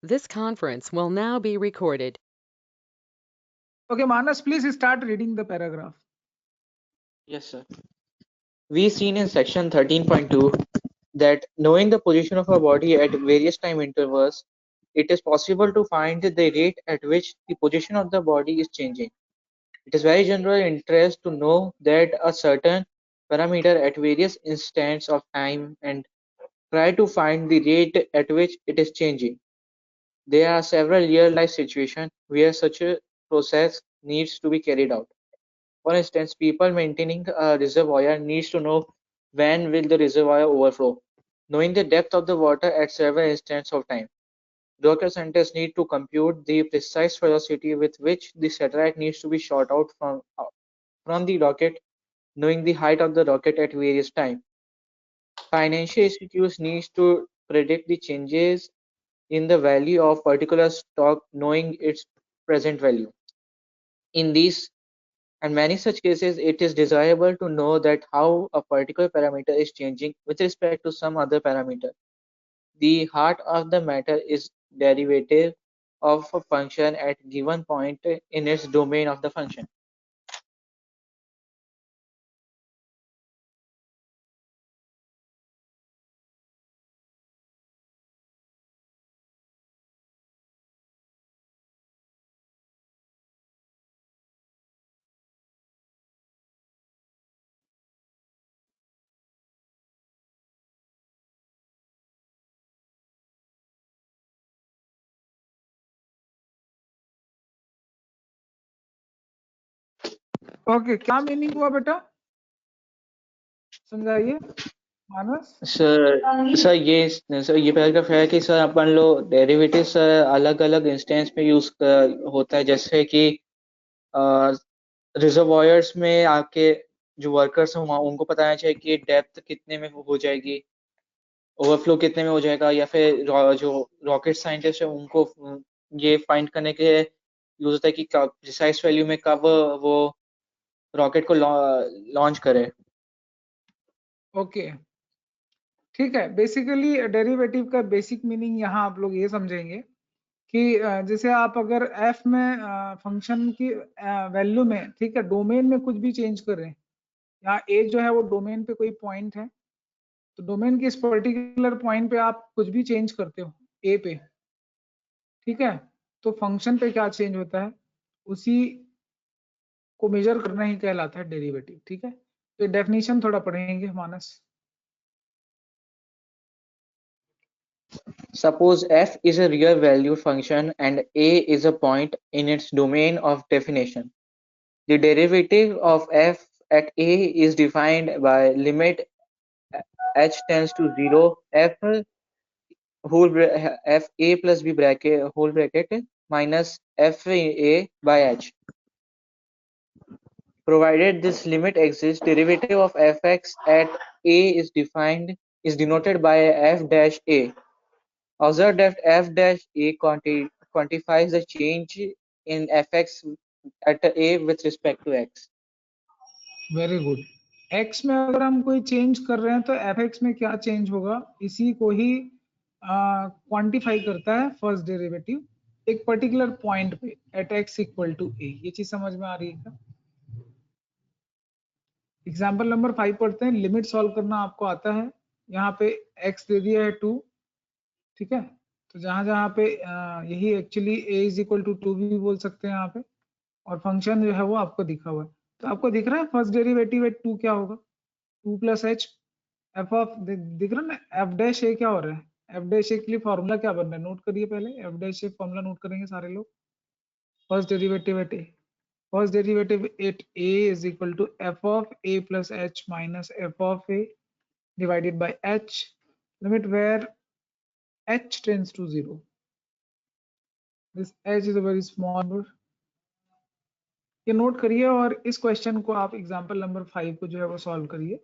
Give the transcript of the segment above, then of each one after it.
This conference will now be recorded. Okay, Manas, please start reading the paragraph. Yes, sir. We've seen in section 13.2 that knowing the position of a body at various time intervals, it is possible to find the rate at which the position of the body is changing. It is very general interest to know that a certain parameter at various instants of time and try to find the rate at which it is changing. There are several real-life situations where such a process needs to be carried out. For instance, people maintaining a reservoir needs to know when will the reservoir overflow, knowing the depth of the water at several instants of time. Rocket scientists need to compute the precise velocity with which the satellite needs to be shot out from the rocket, knowing the height of the rocket at various times. Financial institutes need to predict the changes in the value of particular stock, knowing its present value. In these and many such cases, it is desirable to know that how a particular parameter is changing with respect to some other parameter. The heart of the matter is derivative of a function at given point in its domain of the function. Okay, क्या meaning हुआ बेटा? समझाइए मानस। Sir ये paragraph है कि sir अपन लोग derivative sir अलग अलग इंस्टेंस में यूज होता है, जैसे कि रिजर्वायर्स में आके जो वर्कर्स हैं उनको बताना चाहिए कि डेप्थ कितने में हो जाएगी, ओवरफ्लो कितने में हो जाएगा, या फिर जो रॉकेट साइंटिस्ट है उनको ये फाइंड करने के यूज होता है कि कब प्रिसाइज वैल्यू में कब वो रॉकेट को लॉन्च करे। ओके, ठीक है। बेसिकली डेरिवेटिव का बेसिक मीनिंग यहाँ आप लोग ये समझेंगे कि जैसे आप अगर f में फंक्शन की वैल्यू में, ठीक है, डोमेन में कुछ भी चेंज कर रहे हैं, यहाँ a जो है वो डोमेन पे कोई पॉइंट है, तो डोमेन के इस पर्टिकुलर पॉइंट पे आप कुछ भी चेंज करते हो a पे, ठीक है, तो फंक्शन पे क्या चेंज होता है उसी को मेजर करना ही कहलाता है डेरिवेटिव। ठीक है, तो डेफिनेशन थोड़ा पढ़ेंगे मानस। Suppose f is a real valued function and a is a point in its domain of definition. The derivative of f at a is defined by limit h tends to 0 f f a plus b bracket whole bracket minus f a by h. Provided this limit exists, derivative of fx at a is denoted by f dash a. Observe that f dash a quantifies the change in fx at a with respect to x. Very good. x में अगर हम कोई change कर रहे हैं तो fx में क्या चेंज होगा इसी को ही क्वांटिफाई करता है फर्स्ट डेरिवेटिव एक पर्टिकुलर पॉइंट पे at x equal to a। ये चीज समझ में आ रही है क्या? एग्जाम्पल नंबर 5 पढ़ते हैं। लिमिट सॉल्व करना आपको आता है। यहाँ पे x दे दिया है 2, ठीक है, तो जहां जहां पे यही actually a is equal to 2 भी बोल सकते हैं यहाँ पे, और फंक्शन जो है वो आपको दिखा हुआ है। तो आपको दिख रहा है फर्स्ट डेरिवेटिव एट 2 क्या होगा, 2 प्लस एच एफ ऑफ, दिख रहा है ना, एफ डैश ए क्या हो रहा है, एफ डैश ए के लिए फॉर्मूला क्या बन रहा है, नोट करिए पहले। F dash a formula note करेंगे सारे लोग। First derivative at a, first derivative at a is equal to f of a plus h minus f of a divided by h, limit where h tends to 0. This h is a very small number. ये note करिए और इस question को आप example number 5 को जो है वो सॉल्व करिए।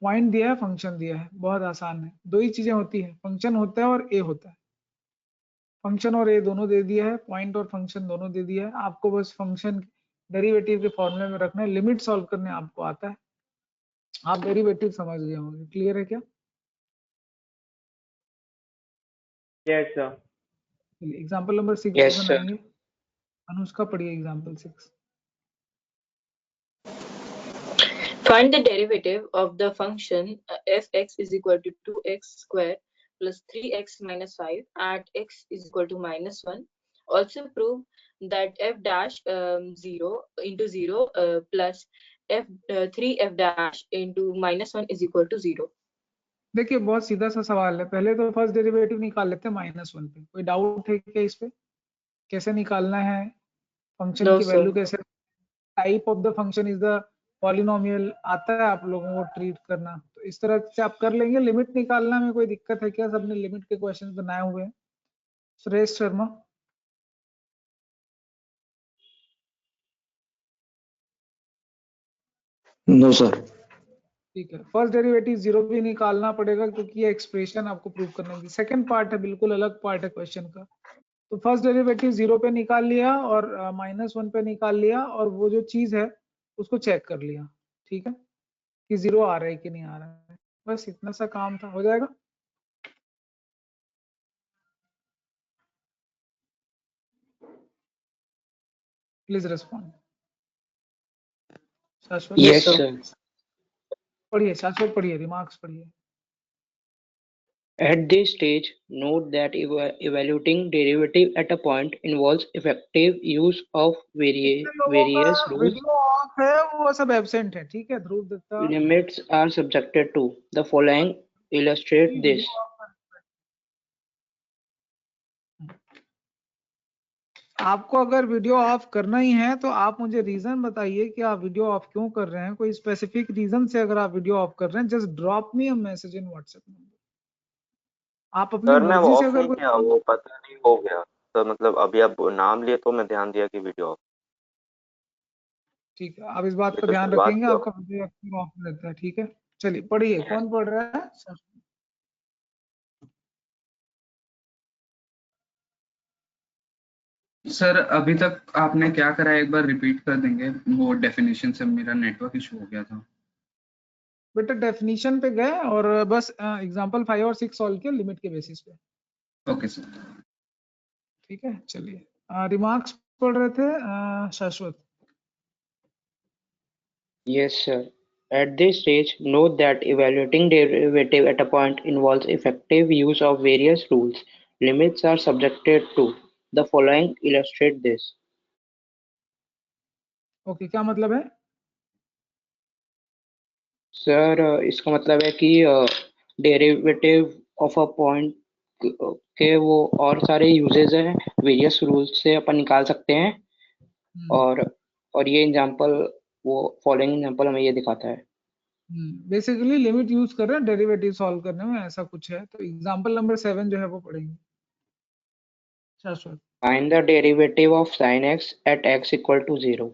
पॉइंट दिया है, फंक्शन दिया है, बहुत आसान है। दो ही चीजें होती है, फंक्शन होता है और ए होता है। फंक्शन और ए दोनों दे दिया है, पॉइंट और फंक्शन दोनों दे दिया है। आपको बस फंक्शन डेरिवेटिव के फॉर्मूले में रखना है, लिमिट सॉल्व करने आपको आता है। आप डेरिवेटिव समझ गए होंगे, क्लियर है क्या? Yes, sir. Example number 6 Yes, sir. बनाइए। अनुष्का पढ़िए example 6। Find the derivative of the function fx is equal to 2x square plus 3x minus 5 at x is equal to minus 1. Also prove that f dash 0 into 0 plus f 3f dash into minus 1 is equal to 0. देखिए बहुत सीधा सा सवाल है। पहले तो first derivative निकाल लेते हैं -1 पे। कोई डाउट है क्या इस पे? कैसे निकालना है? फंक्शन No, की sir. वैल्यू कैसे? Type of the function is the polynomial. आता है आप लोगों को ट्रीट करना, तो इस तरह से आप कर लेंगे। लिमिट निकालना में कोई दिक्कत है क्या? सबने लिमिट के क्वेश्चंस बनाए हुए हैं। सुरेश शर्मा। No sir. ठीक है, फर्स्ट डेरिवेटिव 0 भी निकालना पड़ेगा क्योंकि ये एक्सप्रेशन आपको प्रूव करने की सेकंड पार्ट है, बिल्कुल अलग पार्ट है क्वेश्चन का। तो फर्स्ट डेरिवेटिव 0 पे निकाल लिया और -1 पे निकाल लिया, और वो जो चीज है उसको चेक कर लिया। ठीक है, कि 0 आ रहा है कि नहीं आ रहा है। बस इतना सा काम था, हो जाएगा। Please respond. शाश्वत Yes, sir. पढ़िए, शाश्वत पढ़िए, रिमार्क्स पढ़िए। At this stage, note that evaluating derivative at a point involves effective use of various rules. Video of है, वो सब एब्सेंट है। ठीक है, ध्रुव Dutta. Limits are subjected to. The following illustrate this. आपको अगर वीडियो ऑफ करना ही है तो आप मुझे रीजन बताइए कि आप वीडियो ऑफ क्यों कर रहे हैं। कोई स्पेसिफिक रीजन से अगर आप वीडियो ऑफ कर रहे हैं, just drop me a message in WhatsApp. आप अपनी सर मैं मर्जी से ऑफ अगर नहीं कोई किया, वो पता नहीं हो गया। तो मतलब अभी आप नाम लिए तो मैं ध्यान दिया कि वीडियो ऑफ। ठीक है, आप इस बात नहीं का तो ध्यान शुरुआत रखेंगे, किया। आपका वीडियो ऑफ रहता है। ठीक है, चलिए पढ़िए। कौन पढ़ रहा है? सर अभी तक आपने क्या करा है एक बार रिपीट कर देंगे? वो डेफिनेशन से मेरा नेटवर्क इशू हो गया था। बेटा डेफिनेशन पे गए और बस एग्जांपल 5 और 6 सॉल्व किया लिमिट के बेसिस पे। Okay sir. ठीक है, चलिए रिमार्क्स पढ़ रहे थे शाश्वत। Yes, sir. At this stage, note that evaluating derivative at a point involves effective use of various rules. Limits are subjected to. The following illustrate this. Okay, क्या मतलब है? सर इसका मतलब है कि डेरिवेटिव ऑफ अ पॉइंट के वो और सारे यूजेस हैं, वेरियस रूल्स से अपन निकाल सकते हैं। और ये एग्जांपल, वो फॉलोइंग एग्जांपल हमें ये दिखाता है। बेसिकली लिमिट यूज कर रहे हैं डेरिवेटिव सॉल्व करने में, ऐसा कुछ है। तो एग्जांपल नंबर 7 जो है वो पढ़ेंगे शाश्वत। Find the derivative of sin x at x equal to 0.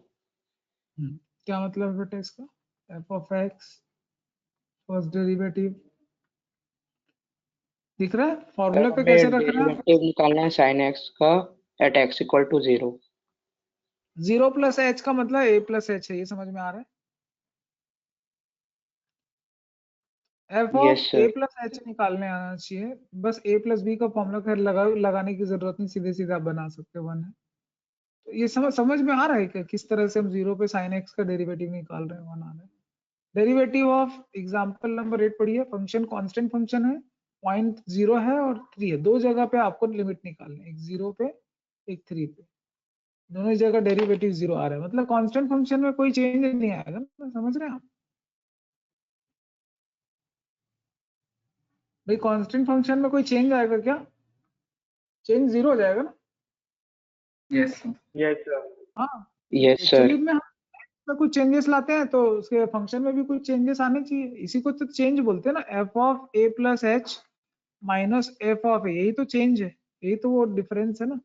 क्या मतलब है बेटा इसका? f of x first derivative दिख रहा है? फॉर्मूला पे कैसे रख रहा है? डेरिवेटिव निकालना है sin x का at x equal to 0. 0 plus H का मतलब a प्लस एच है, ये समझ में आ रहा है? f Yes, of sir. a plus H निकालने आना चाहिए। बस a प्लस बी का फॉर्मूला खैर लगाने की जरूरत नहीं, सीधे सीधे आप बना सकते हो। 1 है तो ये समझ में आ रहा है कि किस तरह से हम 0 पे sin x का डेरिवेटिव निकाल रहे हैं। 1 आ रहा है। डेरिवेटिव ऑफ एग्जांपल नंबर 8 पढ़िए। फंक्शन कांस्टेंट फंक्शन है, पॉइंट 0 है और 3 है। दो जगह पे आपको लिमिट निकालनी है, एक 0 पे एक 3 पे। दोनों जगह डेरिवेटिव 0 आ रहा है, मतलब कांस्टेंट फंक्शन में कोई चेंज नहीं आएगा ना। समझ रहे हैं आप भाई? कांस्टेंट फंक्शन में कोई चेंज आएगा क्या? चेंज 0 हो जाएगा ना। Yes sir. Yes sir. हाँ, Yes, sir. एक्चुअली में हम में कुछ चेंजेस लाते हैं तो उसके फंक्शन में भी कुछ चेंजेस आने चाहिए। इसी को तो चेंज बोलते हैं ना, f of a plus h minus f of a। यही तो चेंज है, यही तो वो डिफरेंस है ना।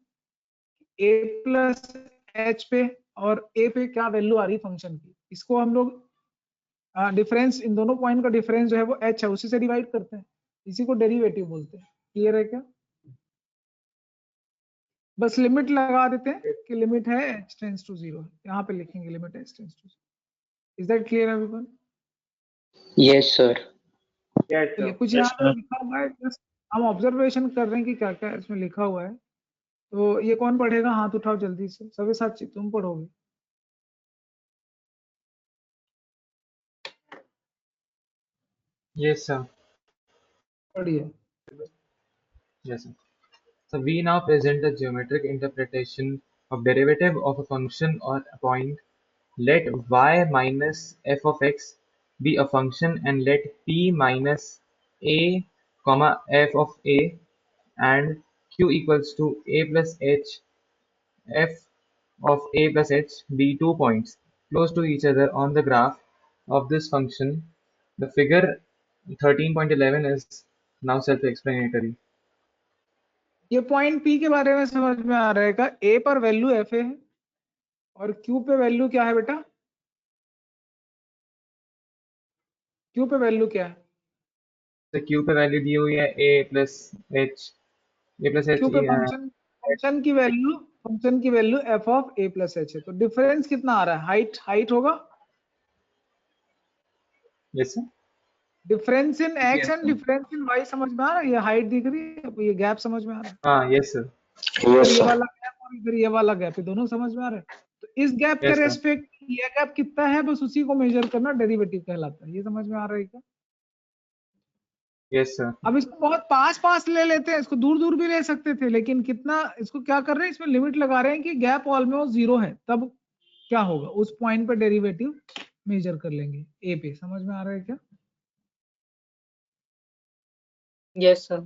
a प्लस एच पे और a पे क्या वैल्यू आ रही फंक्शन की, इसको हम लोग डिफरेंस, इन दोनों पॉइंट का डिफरेंस जो है वो h है, उसी से डिवाइड करते हैं। इसी को डेरिवेटिव बोलते हैं। क्लियर है क्या? बस लिमिट लगा देते हैं कि लिमिट है h टेंड्स टू 0। यहाँ पे लिखेंगे limit h tends to 0। Is that clear everyone? Yes, sir. Yes चलिए सर। कुछ यहाँ पे लिखा हुआ है, जस्ट हम ऑब्जर्वेशन कर रहे हैं कि क्या क्या इसमें लिखा हुआ है। तो ये कौन पढ़ेगा? हाथ उठाओ जल्दी से। सव्यसाची तुम पढ़ोगे? Yes, sir. पढ़िए। Yes, sir. So we now present the geometric interpretation of derivative of a function or a point. Let y minus f of x be a function and let p minus a comma f of a and q equals to a plus h f of a plus h be 2 points close to each other on the graph of this function. The figure 13.11 is now self-explanatory. ये point P के बारे में समझ में आ रहेगा। A पर value F है और Q पे वैल्यू क्या है बेटा? Q पे वैल्यू क्या है? तो Q पे वैल्यू दी हुई है a plus h Q पे फंक्शन की value f of a plus h है। तो डिफरेंस कितना आ रहा है? हाइट होगा। yes sir difference in x Yes, and sir. Difference in y समझ में आ रहा है? ये हाइट दिख रही है, ये गैप समझ में आ रहा है? हाँ yes sir इधर ये वाला गैप और इधर ये वाला गैप, ये दोनों समझ में आ रहा है। तो इस गैप के yes sir रेस्पेक्ट ये गैप कितना है, बस उसी को मेजर करना डेरिवेटिव कहलाता है। ये समझ में आ रहा है क्या? yes sir अब इसको बहुत पास ले लेते हैं, इसको दूर भी ले सकते थे, लेकिन कितना इसको क्या कर रहे हैं, इसमें लिमिट लगा रहे हैं कि गैप ऑलमोस्ट 0 है। तब क्या होगा, उस पॉइंट पे डेरिवेटिव मेजर कर लेंगे ए पे। समझ में आ रहा है क्या? Yes, sir.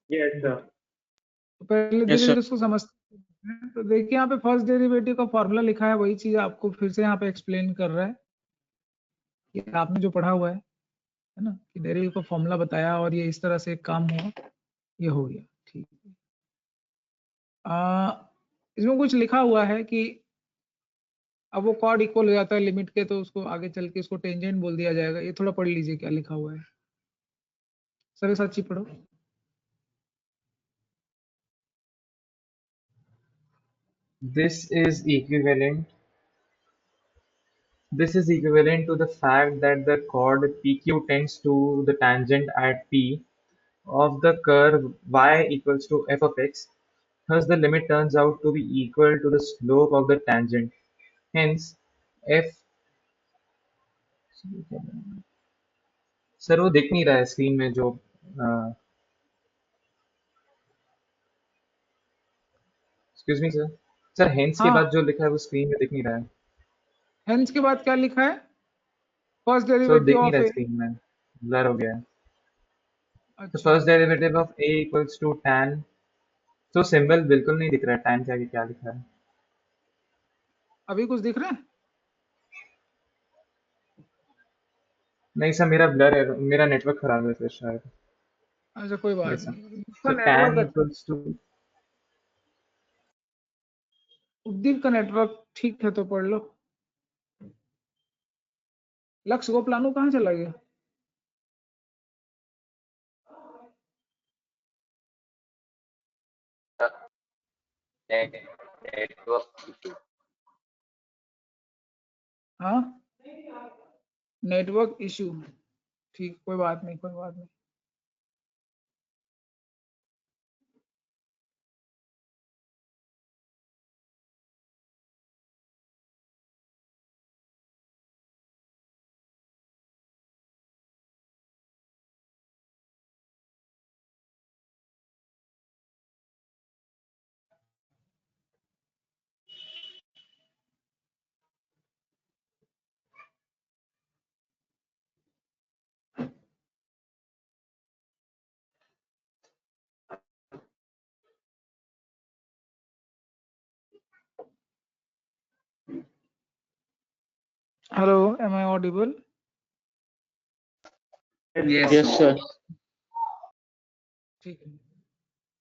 तो पहले धीरे धीरे उसको समझते हैं। तो देखिए यहाँ पे फर्स्ट डेरिवेटिव का फॉर्मूला लिखा है, वही चीज आपको फिर से यहाँ पे एक्सप्लेन कर रहा है कि आपने जो पढ़ा हुआ है ना, कि डेरिवेटिव का फॉर्मूला बताया और ये इस तरह से एक काम हुआ, ये हो गया। ठीक है। इसमें कुछ लिखा हुआ है कि अब वो कॉर्ड इक्वल हो जाता है लिमिट के, तो उसको आगे चल के इसको टेंजेंट बोल दिया जाएगा। ये थोड़ा पढ़ लीजिए क्या लिखा हुआ है। सर सच्ची पढ़ो। this is equivalent to the fact that the chord PQ tends to the tangent at P of the curve y equals to f of x. Thus the limit turns out to be equal to the slope of the tangent. Hence f sir वो दिख नहीं रहा है screen में जो excuse me sir hence के हाँ, बाद जो लिखा है वो स्क्रीन में दिख नहीं रहा है हेंस के बाद क्या लिखा है? फर्स्ट सर डेरिवेटिव दिख नहीं ऑफ रहा है ए। स्क्रीन में ब्लर हो गया है तो अच्छा, first derivative of a equals to tan तो सिंबल बिल्कुल नहीं दिख रहा है tan के आगे क्या लिखा है अभी कुछ दिख रहा है? नहीं सर मेरा ब्लर है मेरा नेटवर्क खराब है फिर शायद अच्छा कोई बात यस सर नहीं, इसका तो नेटवर्क tan अच्छा, इक्वल्स टू उपदीप का नेटवर्क ठीक है तो पढ़ लो। लक्ष्य गोपलानू कहाँ चला गया? हाँ, नेटवर्क इशू। ठीक, कोई बात नहीं, कोई बात नहीं। Hello, am I audible? Yes, Yes, sir. ठीक है,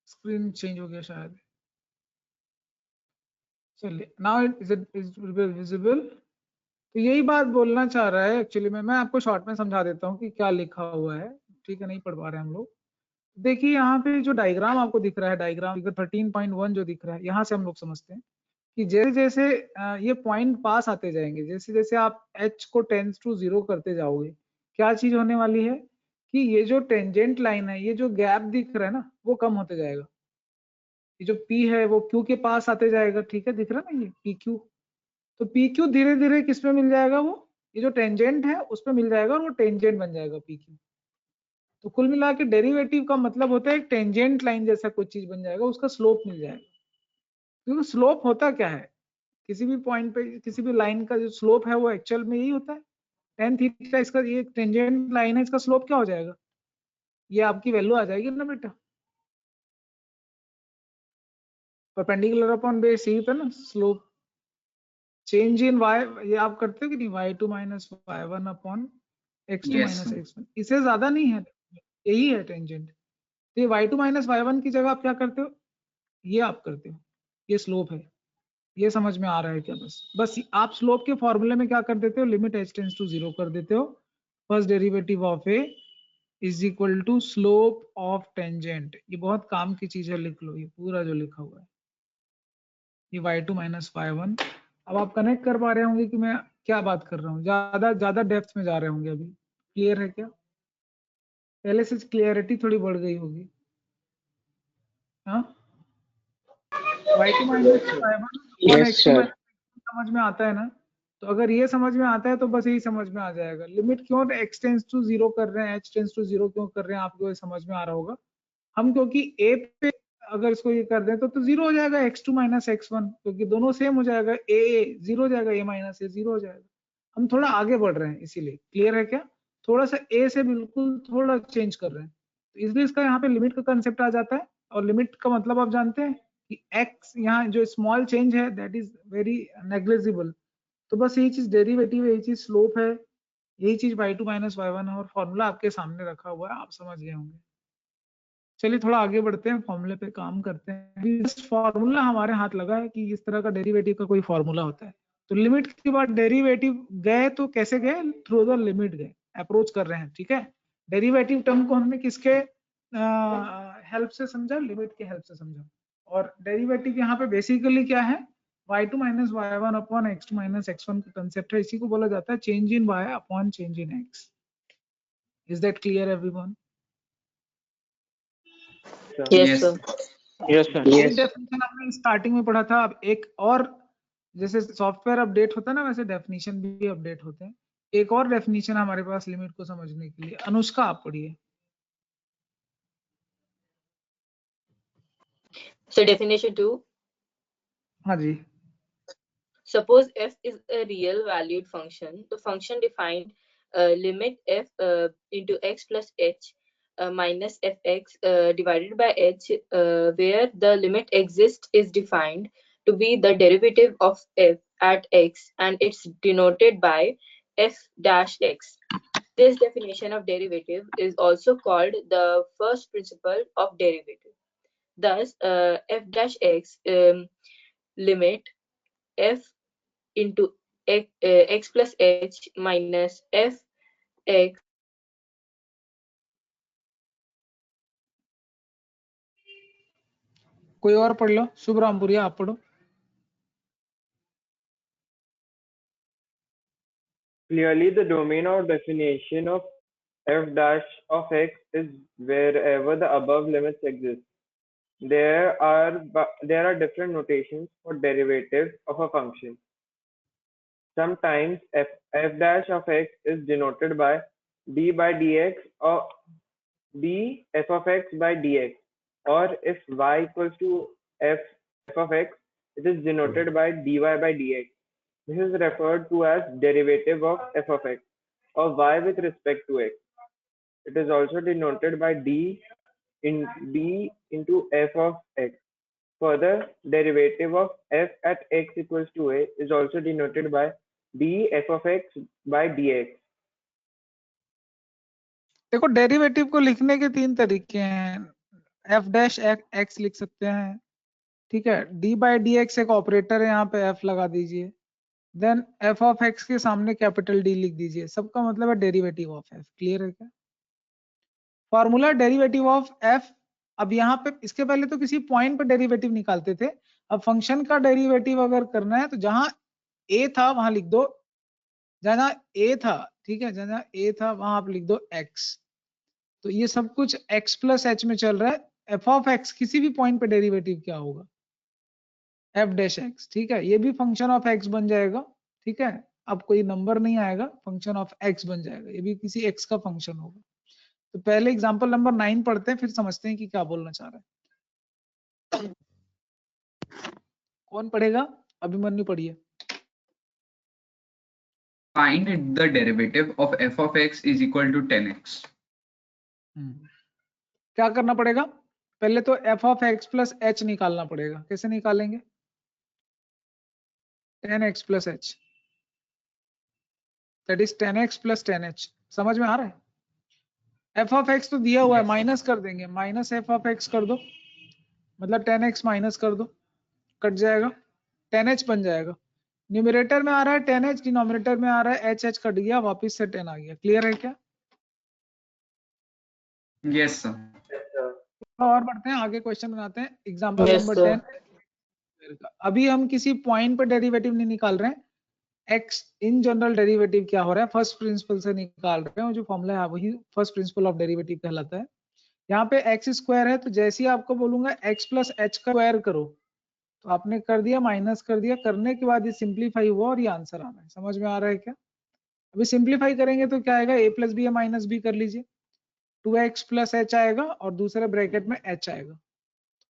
स्क्रीन चेंज हो गया शायद। चलिए, नाउ इज इट विजिबल? तो यही बात बोलना चाह रहा है एक्चुअली मैं आपको शॉर्ट में समझा देता हूँ कि क्या लिखा हुआ है। ठीक है, नहीं पढ़ पा रहे हम लोग। देखिए यहाँ पे जो डायग्राम आपको दिख रहा है, डायग्राम 13.1 जो दिख रहा है, यहाँ से हम लोग समझते हैं कि जैसे जैसे ये पॉइंट पास आते जाएंगे, जैसे जैसे आप h को टेंस टू 0 करते जाओगे, क्या चीज होने वाली है कि ये जो टेंजेंट लाइन है, ये जो गैप दिख रहा है ना, वो कम होते जाएगा। ये जो p है वो q के पास आते जाएगा, ठीक है, दिख रहा ना ये pq, तो pq धीरे धीरे किस में मिल जाएगा, वो ये जो टेंजेंट है उस पे मिल जाएगा और वो टेंजेंट बन जाएगा pq। तो कुल मिला के डेरिवेटिव का मतलब होता है एक टेंजेंट लाइन जैसा कुछ चीज बन जाएगा, उसका स्लोप मिल जाएगा। क्योंकि स्लोप होता क्या है, किसी भी पॉइंट पे किसी भी लाइन का जो स्लोप है वो एक्चुअल में यही होता है tan थीटा। इसका ये टेंजेंट लाइन है, इसका स्लोप क्या हो जाएगा, ये आपकी वैल्यू आ जाएगी ना बेटा, परपेंडिकुलर अपॉन बेस, यही था ना स्लोप। चेंज इन y, ये आप करते हो कि नहीं, y2 minus y1 upon x2 Yes, minus sir. x1, इससे ज्यादा नहीं है, यही है टेंजेंट। तो ये y2 माइनस y1 की जगह आप क्या करते हो, ये आप करते हो, ये स्लोप है। ये समझ में आ रहा है क्या? बस आप स्लोप के फॉर्मूले में क्या कर देते हो, लिमिट h टेंड्स टू 0 कर देते हो, first derivative of a is equal to slope of tangent. ये बहुत काम की चीज है, लिख लो ये पूरा जो लिखा हुआ है, ये y2 माइनस y1। अब आप कनेक्ट कर पा रहे होंगे कि मैं क्या बात कर रहा हूँ, ज्यादा डेप्थ में जा रहे होंगे अभी, क्लियर है क्या? पहले से क्लियरिटी थोड़ी बढ़ गई होगी, हाँ। y2 minus y1 Yes, x2 sir. Minus समझ में आता है ना? तो अगर ये समझ में आता है तो बस यही समझ में आ जाएगा। लिमिट क्यों x टेंड्स टू 0 कर रहे हैं, h टेंड्स टू 0 क्यों कर रहे हैं, आपको ये समझ में आ रहा होगा। हम क्योंकि a पे अगर इसको ये कर दें तो 0 हो जाएगा x2 माइनस x1, क्योंकि दोनों सेम हो जाएगा, a 0 हो जाएगा, a माइनस a 0 हो जाएगा। हम थोड़ा आगे बढ़ रहे हैं इसीलिए, क्लियर है क्या? थोड़ा सा a से बिल्कुल थोड़ा चेंज कर रहे हैं, तो इसलिए इसका यहाँ पे लिमिट का कंसेप्ट आ जाता है। और लिमिट का मतलब आप जानते हैं कि x यहाँ जो स्मॉल चेंज है दैट इज वेरी नेग्लिजिबल। तो बस यही चीज डेरिवेटिव है, यही चीज स्लोप है, यही चीज y2 माइनस y1 है, और फॉर्मूला आपके सामने रखा हुआ है, आप समझ गए होंगे। चलिए थोड़ा आगे बढ़ते हैं, फॉर्मूले पे काम करते हैं। फॉर्मूला हमारे हाथ लगा है कि इस तरह का डेरिवेटिव का कोई फॉर्मूला होता है। तो लिमिट के बाद डेरिवेटिव गए तो कैसे गए, थ्रू द लिमिट गए, अप्रोच कर रहे हैं, ठीक है। डेरिवेटिव टर्म को हमने किसके हेल्प से समझा, लिमिट के हेल्प से समझा। और डेरिवेटिव यहाँ पे बेसिकली क्या है, y2 minus y1 upon x2 minus x1 का कंसेप्ट है, इसी को बोला जाता है change in y upon change in x। Is that clear everyone? Yes, Yes, sir. sir. Yes, sir. एक डेफिनेशन आपने स्टार्टिंग में पढ़ा था, अब एक और, जैसे सॉफ्टवेयर अपडेट होता है ना वैसे डेफिनेशन भी अपडेट होते हैं। एक और डेफिनेशन हमारे पास लिमिट को समझने के लिए, अनुष्का आप पढ़िए। So definition 2. हाँ जी। Suppose f is a real valued function. The function defined limit f into x plus h minus fx divided by h, where the limit exists is defined to be the derivative of f at x, and it's denoted by f dash x. This definition of derivative is also called the first principle of derivative. Thus, f dash x limit f into x plus h minus f x कोई और पढ़ लो, शुभ रामपुरिया आप पढ़ो। Clearly, the domain or definition of f dash of x is wherever the above limits exist. There are different notations for derivative of a function. Sometimes f dash of x is denoted by d by dx or d f of x by dx, or if y equals to f of x, it is denoted by dy by dx. This is referred to as derivative of f of x or y with respect to x. It is also denoted by d into f of x. Further, derivative of f at x equals to a is also denoted by d f of x by dx. देखो derivative को लिखने के तीन तरीके हैं, F dash x लिख सकते हैं, ठीक है, डी बाई डी एक्स एक ऑपरेटर है, यहाँ पे एफ लगा दीजिए, देन एफ ऑफ एक्स के सामने कैपिटल डी लिख दीजिए, सबका मतलब है डेरिवेटिव ऑफ एफ। क्लियर है क्या? Formula derivative of F. अब यहाँ पे इसके पहले तो किसी पॉइंट पे डेरिवेटिव निकालते थे, अब फंक्शन का डेरिवेटिव अगर करना है तो जहां ए था वहां लिख दो, जहां ए था, ठीक है, जहां ए था वहां आप लिख दो एक्स। तो ये सब कुछ x प्लस एच में चल रहा है, एफ ऑफ एक्स किसी भी पॉइंट पे डेरिवेटिव क्या होगा, एफ डैश एक्स, ठीक है, ये भी फंक्शन ऑफ एक्स बन जाएगा, ठीक है, अब कोई नंबर नहीं आएगा, फंक्शन ऑफ एक्स बन जाएगा, ये भी किसी एक्स का फंक्शन होगा। तो पहले एग्जांपल नंबर 9 पढ़ते हैं, फिर समझते हैं कि क्या बोलना चाह रहा है। कौन पढ़ेगा? अभिमन्यु पढ़िए। Find the derivative of f of x is equal to 10x. क्या करना पड़ेगा? पहले तो F of x plus H निकालना पड़ेगा। कैसे निकालेंगे? 10x plus H, that is 10x plus 10h। समझ में आ रहा है? एफ ऑफ एक्स तो दिया हुआ है, माइनस कर देंगे, माइनस एफ ऑफ एक्स कर दो, मतलब 10x माइनस कर दो, कट जाएगा, 10h बन जाएगा। न्यूमरेटर में आ रहा है 10h, डिनोमिनेटर में आ रहा है h, कट गया, वापस से 10 आ गया। क्लियर है क्या? Yes sir. और बढ़ते हैं आगे, क्वेश्चन बनाते हैं। Example Yes, number sir. 10। अभी हम किसी पॉइंट पर डेरिवेटिव नहीं निकाल रहे हैं, एक्स इन जनरल डेरिवेटिव क्या हो रहा है फर्स्ट प्रिंसिपल से निकाल रहे हैं, जो फॉर्मूला है वही फर्स्ट प्रिंसिपल ऑफ डेरिवेटिव कहलाता है। यहाँ पे एक्स स्क्वायर है, तो जैसे ही आपको बोलूंगा एक्स प्लस एच का स्क्वायर करो, तो आपने कर दिया, माइनस कर दिया, करने के बाद ये सिंप्लीफाई हुआ और ये आंसर आना है। समझ में आ रहा है क्या? अभी सिंप्लीफाई करेंगे तो क्या आएगा, a प्लस बी या माइनस बी कर लीजिए, 2x प्लस एच आएगा और दूसरे ब्रैकेट में h आएगा,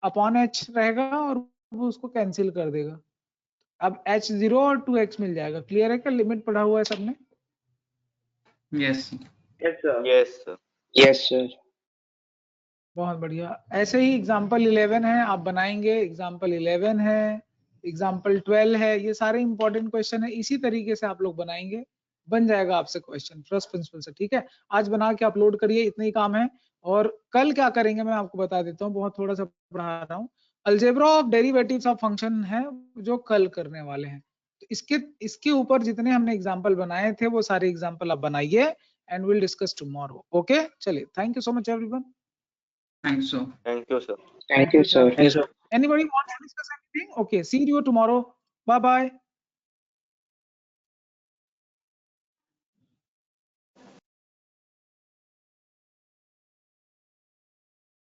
अपॉन h रहेगा और वो उसको कैंसिल कर देगा। अब h 0 और 2x मिल जाएगा। क्लियर है क्या? लिमिट पढ़ा हुआ है सबने? Yes sir. Yes, sir. Yes, sir. Yes, sir. बहुत बढ़िया। ऐसे ही एग्जाम्पल 11 है, आप बनाएंगे। एग्जाम्पल 11 है, एग्जाम्पल 12 है, ये सारे इंपॉर्टेंट क्वेश्चन है, इसी तरीके से आप लोग बनाएंगे, बन जाएगा आपसे क्वेश्चन फर्स्ट प्रिंसिपल से। ठीक है, आज बना के अपलोड करिए, इतना ही काम है। और कल क्या करेंगे मैं आपको बता देता हूँ, बहुत थोड़ा सा पढ़ा रहा हूँ। Algebra of derivatives of function है जो कल करने वाले हैं। तो इसके ऊपर जितने हमने एग्जाम्पल बनाए थे वो सारे एग्जाम्पल आप बनाइए and will discuss tomorrow. Okay, चलिए, thank you so much everyone. Thanks sir. Thank you, sir. Thank you, sir. Anybody wants to discuss anything? Okay, see you tomorrow. Bye bye.